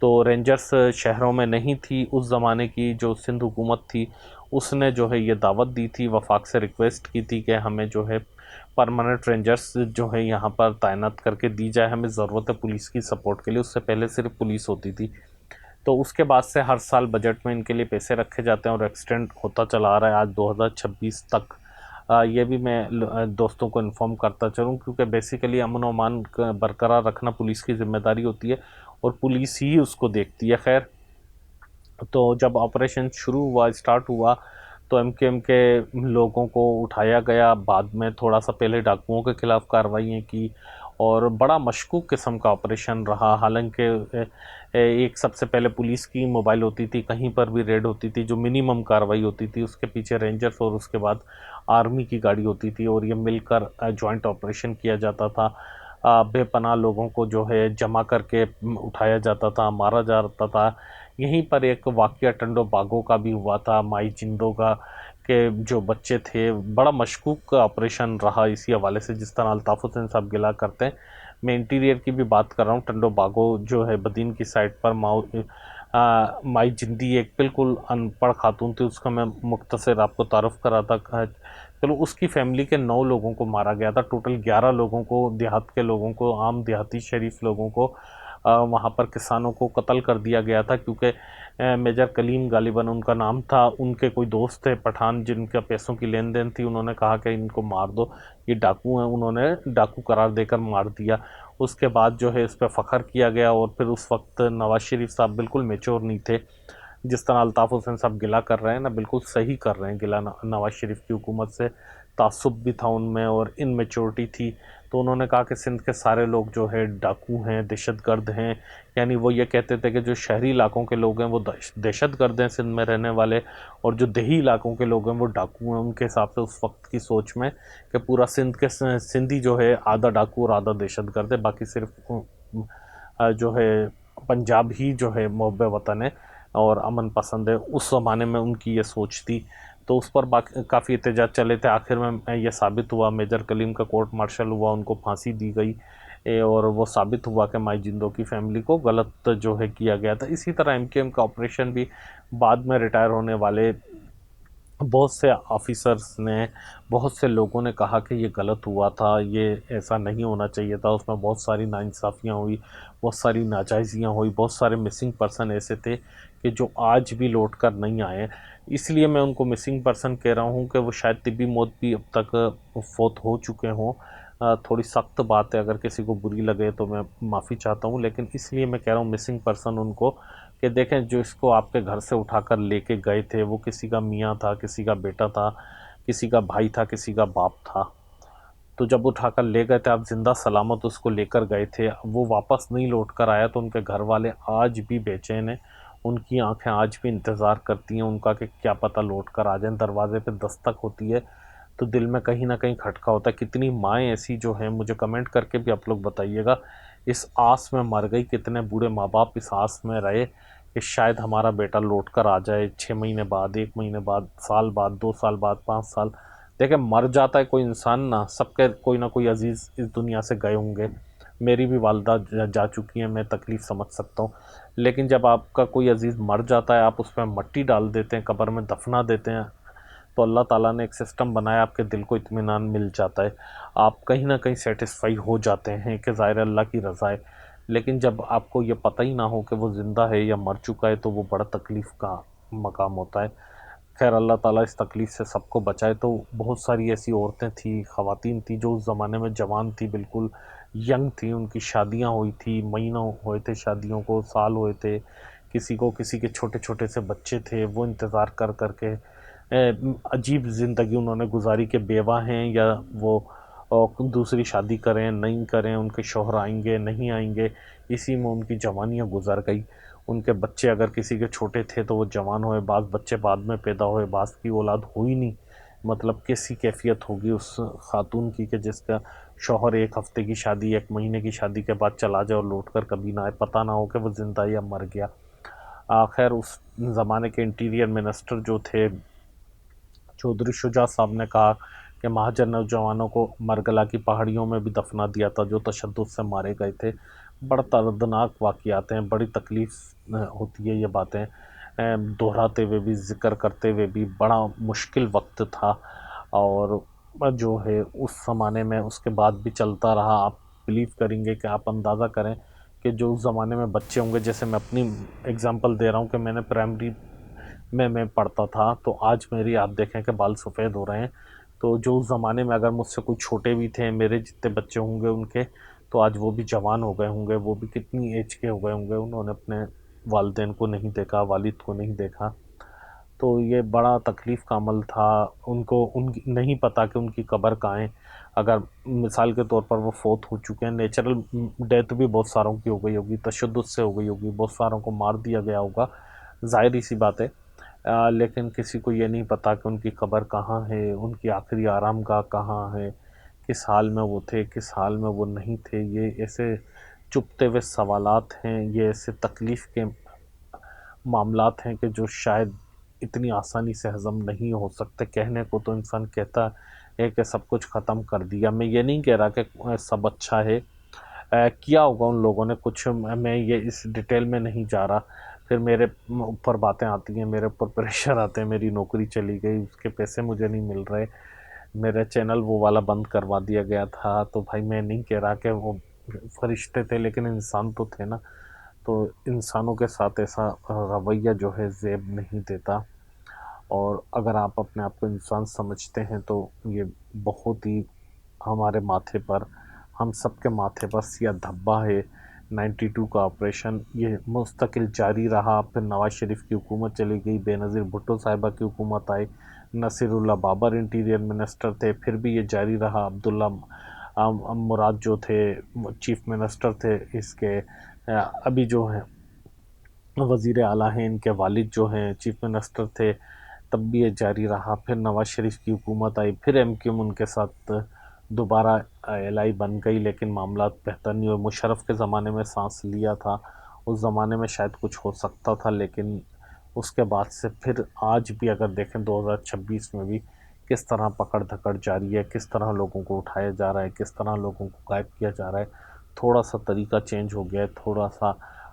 تو رینجرز شہروں میں نہیں تھی اس زمانے کی جو سندھ حکومت تھی، اس نے جو ہے یہ دعوت دی تھی، وفاق سے ریکویسٹ کی تھی کہ ہمیں جو ہے پرماننٹ رینجرز جو ہے یہاں پر تعینات کر کے دی جائے، ہمیں ضرورت ہے پولیس کی سپورٹ کے لیے۔ اس سے پہلے صرف پولیس ہوتی تھی، تو اس کے بعد سے ہر سال بجٹ میں ان کے لیے پیسے رکھے جاتے ہیں اور ایکسٹینڈ ہوتا چلا آ رہا ہے آج 2026 تک۔ یہ بھی میں دوستوں کو انفارم کرتا چلوں، کیونکہ بیسیکلی امن و امان برقرار رکھنا پولیس کی ذمہ داری ہوتی ہے اور پولیس ہی اس کو دیکھتی ہے۔ خیر، تو جب آپریشن شروع ہوا، اسٹارٹ ہوا، تو ایم کے لوگوں کو اٹھایا گیا، بعد میں تھوڑا سا پہلے ڈاکوؤں کے خلاف کارروائیاں کی اور بڑا مشکوک قسم کا آپریشن رہا۔ حالانکہ ایک سب سے پہلے پولیس کی موبائل ہوتی تھی، کہیں پر بھی ریڈ ہوتی تھی جو منیمم کارروائی ہوتی تھی، اس کے پیچھے رینجرز اور اس کے بعد آرمی کی گاڑی ہوتی تھی اور یہ مل کر جوائنٹ آپریشن کیا جاتا تھا۔ بے پناہ لوگوں کو جو ہے جمع کر کے اٹھایا جاتا تھا، مارا جاتا تھا۔ یہیں پر ایک واقعہ ٹنڈو باگو کا بھی ہوا تھا، مائی جندوں کا، کہ جو بچے تھے۔ بڑا مشکوک آپریشن رہا اسی حوالے سے، جس طرح الطاف حسین صاحب گلا کرتے ہیں۔ میں انٹیریئر کی بھی بات کر رہا ہوں، ٹنڈو باگو جو ہے بدین کی سائٹ پر مائی جندی ایک بالکل ان پڑھ خاتون تھی، اس کا میں مختصر آپ کو تعارف کرا تھا۔ چلو، اس کی فیملی کے 9 لوگوں کو مارا گیا تھا، ٹوٹل 11 لوگوں کو، دیہات کے لوگوں کو، عام دیہاتی شریف لوگوں کو، وہاں پر کسانوں کو قتل کر دیا گیا تھا، کیونکہ میجر کلیم غالباً ان کا نام تھا، ان کے کوئی دوست تھے پٹھان جن کا پیسوں کی لین دین تھی، انہوں نے کہا کہ ان کو مار دو، یہ ڈاکو ہیں، انہوں نے ڈاکو قرار دے کر مار دیا۔ اس کے بعد جو ہے اس پہ فخر کیا گیا، اور پھر اس وقت نواز شریف صاحب بالکل میچور نہیں تھے، جس طرح الطاف حسین صاحب گلہ کر رہے ہیں نا، بالکل صحیح کر رہے ہیں گلہ، نواز شریف کی حکومت سے تعصب بھی تھا ان میں اور ان میچورٹی تھی۔ تو انہوں نے کہا کہ سندھ کے سارے لوگ جو ہے ڈاکو ہیں، دہشت گرد ہیں، یعنی وہ یہ کہتے تھے کہ جو شہری علاقوں کے لوگ ہیں وہ دہشت گرد ہیں سندھ میں رہنے والے، اور جو دیہی علاقوں کے لوگ ہیں وہ ڈاکو ہیں۔ ان کے حساب سے اس وقت کی سوچ میں کہ پورا سندھی جو ہے آدھا ڈاکو اور آدھا دہشت گرد ہے، باقی صرف جو ہے پنجاب ہی جو ہے محب وطن ہے اور امن پسند ہے۔ اس زمانے میں ان کی یہ سوچ تھی، تو اس پر کافی احتجاج چلے تھے۔ آخر میں یہ ثابت ہوا، میجر کلیم کا کورٹ مارشل ہوا، ان کو پھانسی دی گئی، اور وہ ثابت ہوا کہ مائی جندوں کی فیملی کو غلط جو ہے کیا گیا تھا۔ اسی طرح ایم کا آپریشن بھی بعد میں ریٹائر ہونے والے بہت سے آفیسرز نے، بہت سے لوگوں نے کہا کہ یہ غلط ہوا تھا، یہ ایسا نہیں ہونا چاہیے تھا، اس میں بہت ساری ناانصافیاں ہوئی، بہت ساری ناجائزیاں ہوئی، بہت سارے مسنگ پرسن ایسے تھے کہ جو آج بھی لوٹ کر نہیں آئے۔ اس لیے میں ان کو مسنگ پرسن کہہ رہا ہوں کہ وہ شاید طبی موت بھی اب تک فوت ہو چکے ہوں۔ تھوڑی سخت بات ہے، اگر کسی کو بری لگے تو میں معافی چاہتا ہوں، لیکن اس لیے میں کہہ رہا ہوں مسنگ پرسن ان کو، کہ دیکھیں جو اس کو آپ کے گھر سے اٹھا کر لے کے گئے تھے، وہ کسی کا میاں تھا، کسی کا بیٹا تھا، کسی کا بھائی تھا، کسی کا باپ تھا۔ تو جب اٹھا کر لے گئے تھے، آپ زندہ سلامت اس کو لے کر گئے تھے، وہ واپس نہیں لوٹ کر آیا، تو ان کے گھر والے آج بھی بے چین ہیں، ان کی آنکھیں آج بھی انتظار کرتی ہیں ان کا کہ کیا پتہ لوٹ کر آ جائیں۔ دروازے پہ دستک ہوتی ہے تو دل میں کہیں نہ کہیں کھٹکا ہوتا ہے۔ کتنی مائیں ایسی جو ہیں، مجھے کمنٹ کر کے بھی آپ لوگ بتائیے گا، اس آس میں مر گئی، کتنے بوڑھے ماں باپ اس آس میں رہے کہ شاید ہمارا بیٹا لوٹ کر آ جائے 6 مہینے بعد، 1 مہینے بعد، سال بعد، 2 سال بعد، 5 سال۔ دیکھیں، مر جاتا ہے کوئی انسان نا، سب کے کوئی نہ کوئی عزیز اس دنیا سے گئے ہوں گے۔ میری بھی والدہ جا چکی ہیں، میں تکلیف سمجھ سکتا ہوں، لیکن جب آپ کا کوئی عزیز مر جاتا ہے، آپ اس پہ مٹی ڈال دیتے ہیں، قبر میں دفنا دیتے ہیں، تو اللہ تعالیٰ نے ایک سسٹم بنایا، آپ کے دل کو اطمینان مل جاتا ہے، آپ کہیں نہ کہیں سیٹسفائی ہو جاتے ہیں کہ ظاہر اللہ کی رضا ہے۔ لیکن جب آپ کو یہ پتہ ہی نہ ہو کہ وہ زندہ ہے یا مر چکا ہے، تو وہ بڑا تکلیف کا مقام ہوتا ہے۔ خیر، اللہ تعالیٰ اس تکلیف سے سب کو بچائے۔ تو بہت ساری ایسی عورتیں تھیں، خواتین تھیں جو اس زمانے میں جوان تھیں، بالکل ینگ تھیں، ان کی شادیاں ہوئی تھی، مہینوں ہوئے تھے شادیوں کو، سال ہوئے تھے، کسی کے چھوٹے چھوٹے سے بچے تھے، وہ انتظار کر کر کے عجیب زندگی انہوں نے گزاری کہ بیوہ ہیں یا وہ دوسری شادی کریں نہیں کریں، ان کے شوہر آئیں گے نہیں آئیں گے، اسی میں ان کی جوانیاں گزر گئی۔ ان کے بچے اگر کسی کے چھوٹے تھے تو وہ جوان ہوئے، بعض بچے بعد میں پیدا ہوئے، بعض کی اولاد ہوئی نہیں۔ مطلب کیسی کیفیت ہوگی اس خاتون کی کہ جس کا شوہر 1 ہفتے کی شادی، 1 مہینے کی شادی کے بعد چلا جائے اور لوٹ کر کبھی نہ آئے، پتہ نہ ہو کہ وہ زندہ یا مر گیا۔ خیر، اس زمانے کے انٹیریئر منسٹر جو تھے چودھری شجاع صاحب نے کہا کہ مہاجر نوجوانوں کو مرگلا کی پہاڑیوں میں بھی دفنا دیا تھا جو تشدد سے مارے گئے تھے۔ بڑا دردناک واقعات ہیں، بڑی تکلیف ہوتی ہے یہ باتیں دہراتے ہوئے بھی، ذکر کرتے ہوئے بھی۔ بڑا مشکل وقت تھا، اور جو ہے اس زمانے میں اس کے بعد بھی چلتا رہا۔ آپ بلیو کریں گے کہ آپ اندازہ کریں کہ جو اس زمانے میں بچے ہوں گے، جیسے میں اپنی اگزامپل دے رہا ہوں کہ میں نے پرائمری میں پڑھتا تھا، تو آج میری آپ دیکھیں کہ بال سفید ہو رہے ہیں۔ تو جو اس زمانے میں اگر مجھ سے کوئی چھوٹے بھی تھے، میرے جتنے بچے ہوں گے ان کے، تو آج وہ بھی جوان ہو گئے ہوں گے، وہ بھی کتنی ایج کے ہو گئے ہوں گے، انہوں نے اپنے والدین کو نہیں دیکھا، والد کو نہیں دیکھا۔ تو یہ بڑا تکلیف کا عمل تھا۔ ان کو نہیں پتہ کہ ان کی قبر کہاں ہے۔ اگر مثال کے طور پر وہ فوت ہو چکے ہیں، نیچرل ڈیتھ بھی بہت ساروں کی ہو گئی ہوگی، تشدد سے ہو گئی ہوگی، بہت ساروں کو مار دیا گیا ہوگا، ظاہری سی بات ہے، لیکن کسی کو یہ نہیں پتہ کہ ان کی قبر کہاں ہے، ان کی آخری آرام گاہ کہاں ہے، کس حال میں وہ تھے، کس حال میں وہ نہیں تھے۔ یہ ایسے چپتے ہوئے سوالات ہیں، یہ ایسے تکلیف کے معاملات ہیں کہ جو شاید اتنی آسانی سے ہضم نہیں ہو سکتے۔ کہنے کو تو انسان کہتا ہے کہ سب کچھ ختم کر دیا، میں یہ نہیں کہہ رہا کہ سب اچھا ہے، کیا ہوگا ان لوگوں نے کچھ، میں یہ اس ڈیٹیل میں نہیں جا رہا۔ پھر میرے اوپر باتیں آتی ہیں، میرے اوپر پریشر آتے ہیں، میری نوکری چلی گئی، اس کے پیسے مجھے نہیں مل رہے، میرا چینل وہ والا بند کروا دیا گیا تھا۔ تو بھائی میں نہیں کہہ رہا کہ وہ فرشتے تھے، لیکن انسان تو تھے نا، تو انسانوں کے ساتھ ایسا رویہ جو ہے زیب نہیں دیتا۔ اور اگر آپ اپنے آپ کو انسان سمجھتے ہیں تو یہ بہت ہی ہمارے ماتھے پر، ہم سب کے ماتھے پر سیاہ دھبا ہے۔ 92 کا آپریشن یہ مستقل جاری رہا، پھر نواز شریف کی حکومت چلی گئی، بے نظیر بھٹو صاحبہ کی حکومت آئی، نصیر اللہ بابر انٹیریئر منسٹر تھے، پھر بھی یہ جاری رہا، عبداللہ مراد جو تھے چیف منسٹر تھے اس کے، ابھی جو ہیں وزیر اعلیٰ ہیں، ان کے والد جو ہیں چیف منسٹر تھے، تب بھی یہ جاری رہا۔ پھر نواز شریف کی حکومت آئی، پھر ایم کیو ایم ان کے ساتھ دوبارہ ایل آئی بن گئی، لیکن معاملات بہتر نہیں ہوئے۔ مشرف کے زمانے میں سانس لیا تھا، اس زمانے میں شاید کچھ ہو سکتا تھا، لیکن اس کے بعد سے پھر آج بھی اگر دیکھیں 2026 میں بھی کس طرح پکڑ دھکڑ جاری ہے، کس طرح لوگوں کو اٹھایا جا رہا ہے، کس طرح لوگوں کو غائب کیا جا رہا ہے۔ تھوڑا سا طریقہ چینج ہو گیا ہے، تھوڑا سا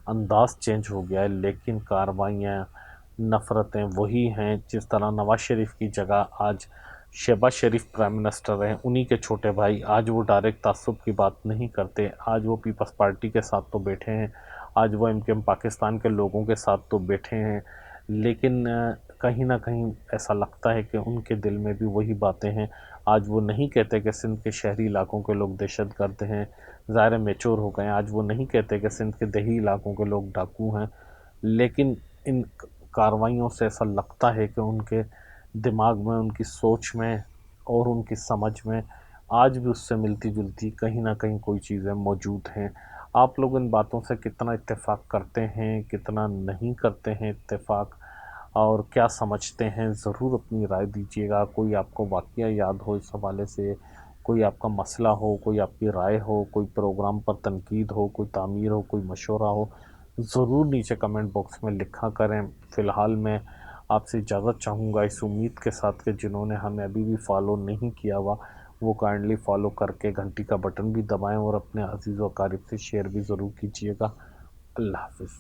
انداز چینج ہو گیا ہے، لیکن کارروائیاں، نفرتیں وہی ہیں۔ جس طرح نواز شریف کی جگہ آج شہباز شریف پرائم منسٹر ہیں، انہی کے چھوٹے بھائی، آج وہ ڈائریکٹ تعصب کی بات نہیں کرتے، آج وہ پیپلز پارٹی کے ساتھ تو بیٹھے ہیں، آج وہ ایم کیو ایم پاکستان کے لوگوں کے ساتھ تو بیٹھے ہیں، لیکن کہیں نہ کہیں ایسا لگتا ہے کہ ان کے دل میں بھی وہی باتیں ہیں۔ آج وہ نہیں کہتے کہ سندھ کے شہری علاقوں کے لوگ دہشت گرد ہیں، ظاہر میچور ہو گئے ہیں، آج وہ نہیں کہتے کہ سندھ کے دیہی علاقوں کے لوگ ڈاکو ہیں، لیکن ان کارروائیوں سے ایسا لگتا ہے کہ ان کے دماغ میں، ان کی سوچ میں اور ان کی سمجھ میں آج بھی اس سے ملتی جلتی کہیں نہ کہیں کوئی چیزیں موجود ہیں۔ آپ لوگ ان باتوں سے کتنا اتفاق کرتے ہیں، کتنا نہیں کرتے ہیں اتفاق، اور کیا سمجھتے ہیں، ضرور اپنی رائے دیجیے گا۔ کوئی آپ کو واقعہ یاد ہو اس حوالے سے، کوئی آپ کا مسئلہ ہو، کوئی آپ کی رائے ہو، کوئی پروگرام پر تنقید ہو، کوئی تعمیر ہو، کوئی مشورہ ہو، ضرور نیچے کمنٹ باکس میں لکھا کریں۔ فی الحال میں آپ سے اجازت چاہوں گا اس امید کے ساتھ کہ جنہوں نے ہمیں ابھی بھی فالو نہیں کیا ہوا وہ کائنڈلی فالو کر کے گھنٹی کا بٹن بھی دبائیں، اور اپنے عزیز و اقارب سے شیئر بھی ضرور کیجیے گا۔ اللہ حافظ۔